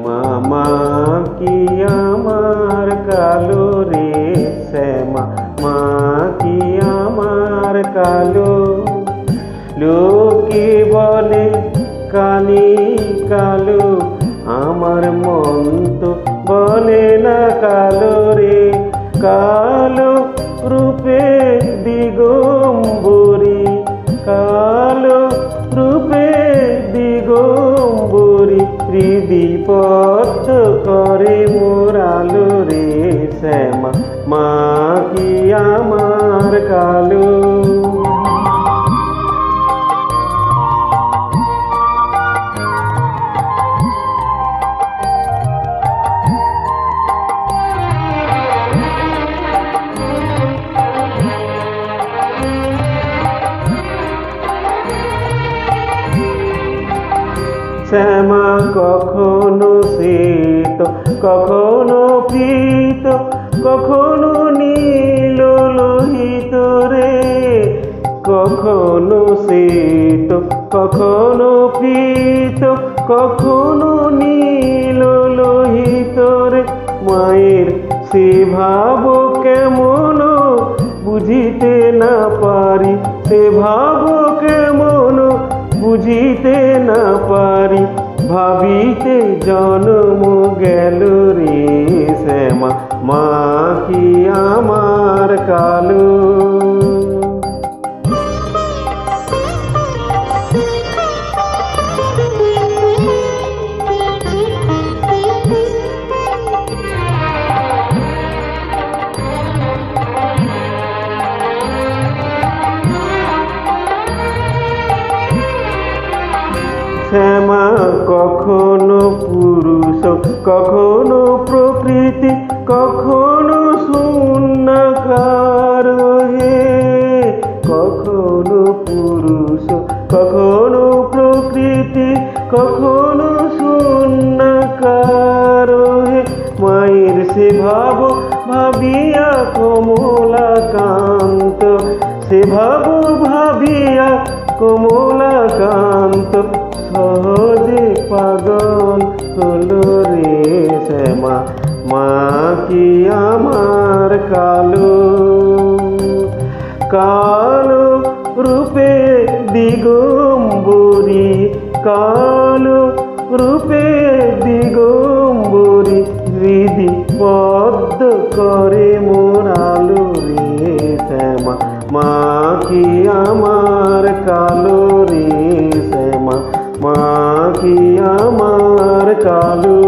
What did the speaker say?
মামা কি আমার কালো রে শ্যামা মা কি আমার কালো। লোকে বলে কানি কালো, আমার মন তো বলে না কালো রে। কালো রূপে দিগম্বরী, কালো রূপে দিগম্বরী, হৃদি পদ্ম করে মোর আলো রে শ্যামা মা কি আমার কালো। শ্যামা কখনো শ্বেত, কখনো পীত, কখনো নীল লোহিত রে। কখনো শ্বেত, কখনো পীত, কখনো নীল লোহিত রে। মায়ের সে ভাব কেমন বুঝিতে না পারি, সে ভাব কেমন বুঝিতে না পারি। ভাবিতে জন্ম গেল রে শ্যামা মা কি আমার কালো। শ্যামা কখনো পুরুষ, কখনো প্রকৃতি, কখনো শূন্যকার হে। কখনো পুরুষ, কখনো প্রকৃতি, কখনো শূন্যকার হে। মায়ের সে ভাব ভাবিয়া কমলাকান্ত, সে ভাব ভাবিয়া কমলাকান্ত, সহজে পাগল হলো রে শ্যামা মা কি আমার কালো। কালো রূপে দিগম্বরী, কালো রূপে দিগম্বরী, হৃদি পদ্ম করে মোর আলো রে শ্যামা মা কি আমার কালো রে শ্যামা মা কি আমার কালো।